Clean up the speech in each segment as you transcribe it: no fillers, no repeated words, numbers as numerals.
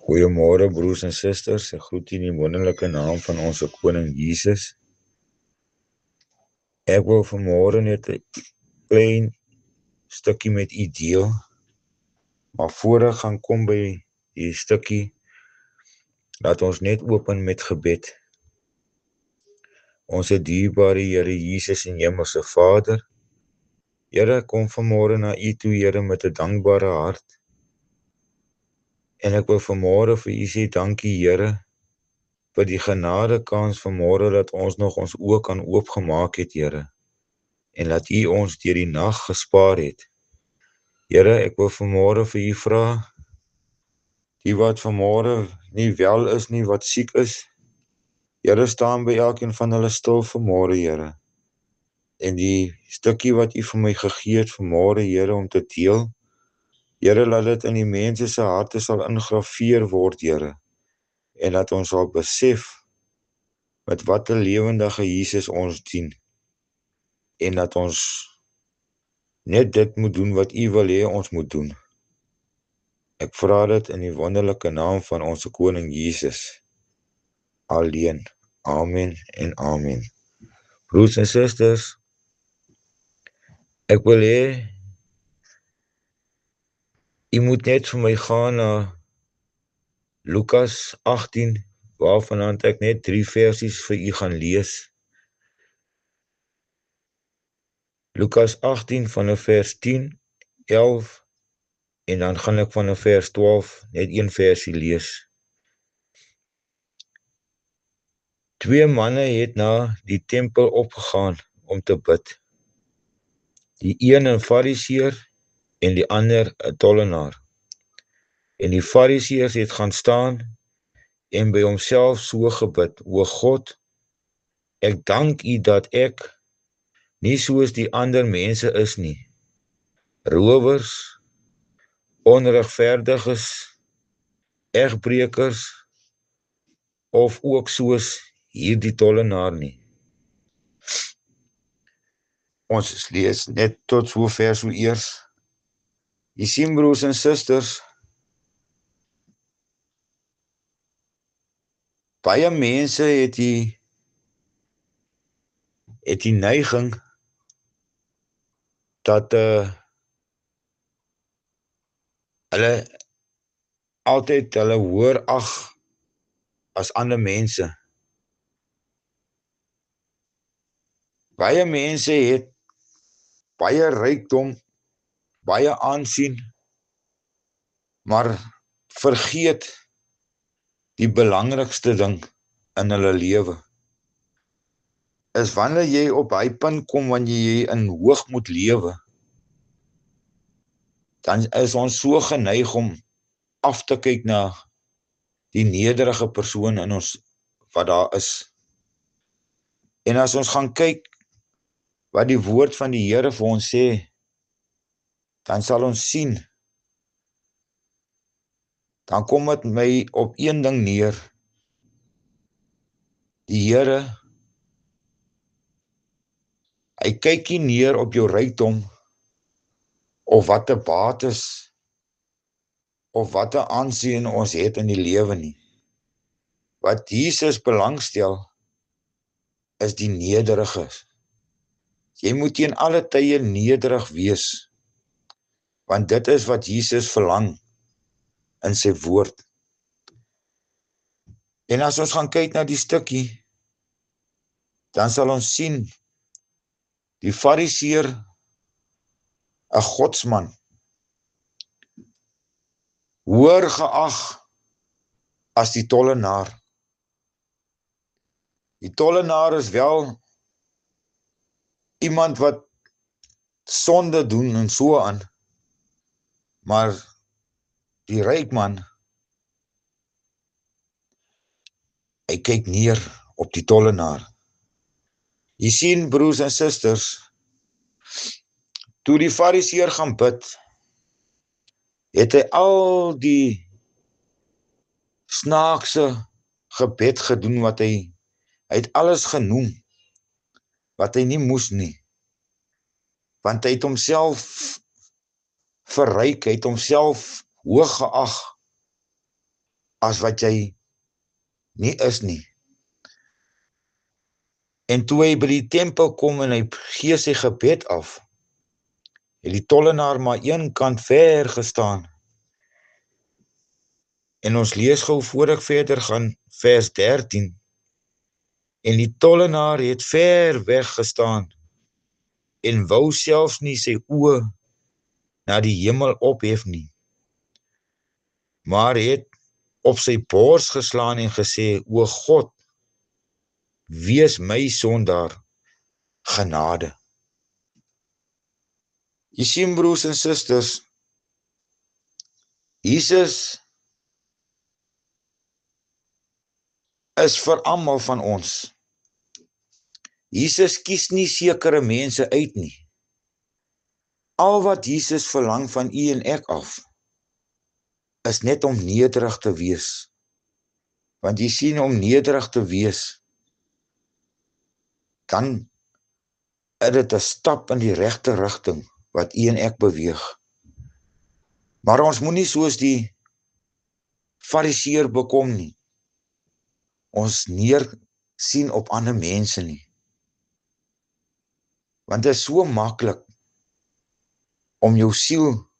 Goeiemôre broers en susters, ek groet in die wonderlike naam van ons koning Jesus. Ek wil vanmôre net 'n klein stukkie met u deel, maar voor ek gaan kom by die stukkie, laat ons net open met gebed. Ons dierbare Here Jesus en Hemelse Vader, Here, kom vanmôre na u toe, Here, met 'n dankbare hart. En ek wil vanmôre vir u sê dankie, Here, vir die genade kans vanmôre dat ons nog ons oë kan oopgemaak het, Here, en dat u ons deur die nag gespaar het. Here, ek wil vanmôre vir u vra, die wat vanmôre nie wel is nie, wat siek is, Here, staan by elkeen van hulle stil vanmôre, Here. En die stukkie wat u vir my gegee het vanmôre, Here, om te deel, Here, laat dit in die mense se harte sal ingraveer word, Here, en dat ons sal besef met wat 'n lewendige Jesus ons dien, en dat ons net dit moet doen wat u wil hê ons moet doen. Ek vra dit in die wonderlike naam van ons koning Jesus alleen. Amen en amen. Broers en susters, ek wil hê u moet net vir my gaan na Lukas 18, waarvan ek net 3 versies vir u gaan lees. Lukas 18 van vers 10, 11 en dan gaan ek van vers 12 net 1 versie lees. 2 manne het na die tempel opgegaan om te bid. Die een 'n fariseer en die ander 'n tollenaar. En die fariseer het gaan staan en by homself so gebid: O God, ek dank u dat ek nie soos die ander mense is nie, rowers, onregverdiges, egbreekers, of ook soos hierdie tollenaar nie. Ons lees net tot sover so eers. Jy sien, broers en susters, baie mense het die neiging dat hulle altyd hulle hoër ag as ander mense. Baie mense het baie rykdom, baie aansien, maar vergeet die belangrikste ding in hulle lewe. Is wanneer jy op hy punt kom wanneer jy in hoogmoed lewe, dan is ons so geneig om af te kyk na die nederige persoon in ons wat daar is. En as ons gaan kyk wat die woord van die Here vir ons sê, dan sal ons sien, dan kom dit my op een ding neer. Die Here, hy kyk nie neer op jou rykdom, of wat 'n bates, of wat 'n aansien ons het in die lewe nie. Wat Jesus belangstel, is die nederiges. Jy moet teen alle tye nederig wees, want dit is wat Jesus verlang in sy woord. En as ons gaan kyk na die stukkie, dan sal ons sien, die fariseer, 'n godsman, hoër geag as die tollenaar. Die tollenaar is wel iemand wat sonde doen en so aan, maar die ryk man, hy kyk neer op die tollenaar. Jy sien, broers en susters, toe die fariseer gaan bid, het hy al die snaakse gebed gedoen wat hy het alles genoem wat hy nie moes nie, want hy het homself verryk, hy het homself hoog geag as wat jy nie is nie. En toe hy by die tempel kom en hy gee sy gebed af, het die tollenaar maar een kant ver gestaan. En ons lees gou voor ek verder gaan, vers 13. En die tollenaar het ver weg gestaan en wou selfs nie sy oë na die hemel ophef nie, maar het op sy bors geslaan en gesê, o God, wees my sondaar genade. Jy sien, broers en susters, Jesus is vir almal van ons. Jesus kies nie sekere mense uit nie. Al wat Jesus verlang van u en ek af, is net om nederig te wees. Want jy sien, om nederig te wees, dan is dit 'n stap in die regte rigting wat u en ek beweeg. Maar ons moenie soos die fariseer bekom nie. Ons neersien op ander mense nie. Want dit is so maklik om jou siel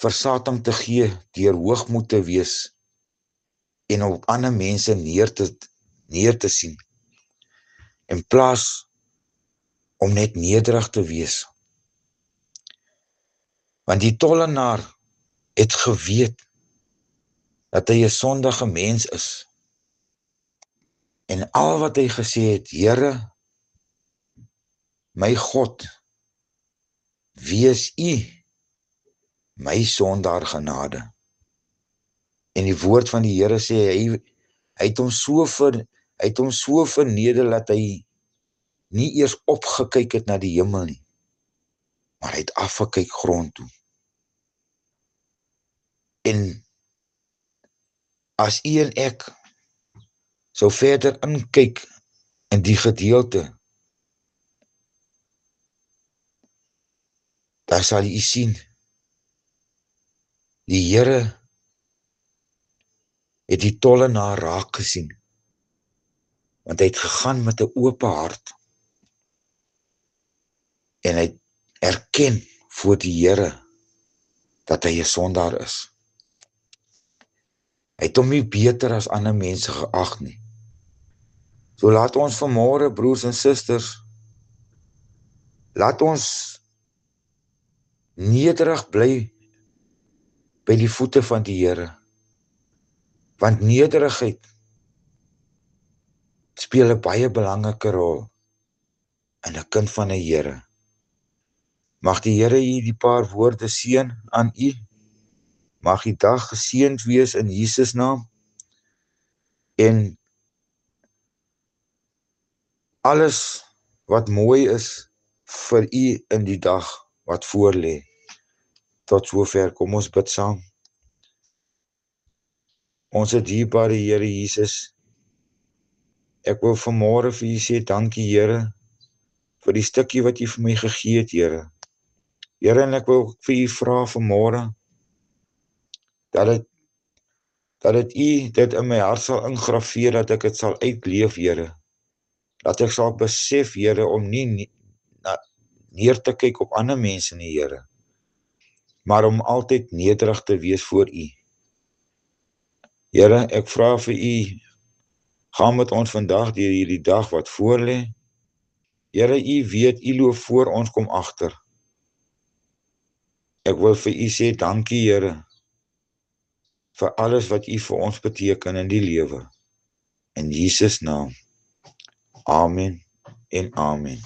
vir Satan te gee deur hoogmoed te wees en op ander mense neer te sien, in plaas om net nederig te wees. Want die tollenaar het geweet dat hy 'n sondige mens is. En al wat hy gesê het, Here, my God, wees u my sondaar genade. En die woord van die Here sê, hy het hom so verneder dat hy nie eers opgekyk het na die hemel nie, maar hy het afgekyk grond toe. En as u en ek sou verder inkyk in die gedeelte, dan sal u sien, die Here het die tollenaar raak gesien, want hy het gegaan met 'n oop hart, en hy erken voor die Here dat hy 'n sondaar is. Hy het hom nie beter as ander mense geag nie. So laat ons vanmôre, broers en susters, laat ons nederig bly by die voete van die Here, want nederigheid speel 'n baie belangrike rol in 'n kind van die Here. Mag die Here u die paar woorde seën aan u. Mag die dag geseënd wees in Jesus naam. En alles wat mooi is vir u in die dag wat voorlê. Tot sover, kom ons bid saam. Ons dierbare Here Jesus, ek wil vanmôre vir u sê dankie, Here, vir die stukkie wat u vir my gegee het, Here. Here, en ek wil vir u vra vanmôre dat u dit in my hart sal ingrafeer, dat ek dit sal uitleef, Here. Dat ek sal besef, Here, om nie neer te kyk op ander mense nie, Here, maar om altyd nederig te wees voor u. Here, ek vra vir u, gaan met ons vandag deur hierdie dag wat voorlê. Here, u weet, u loop voor, ons kom agter. Ek wil vir u sê dankie, Here, vir alles wat u vir ons beteken in die lewe. In Jesus naam. Amen en amen.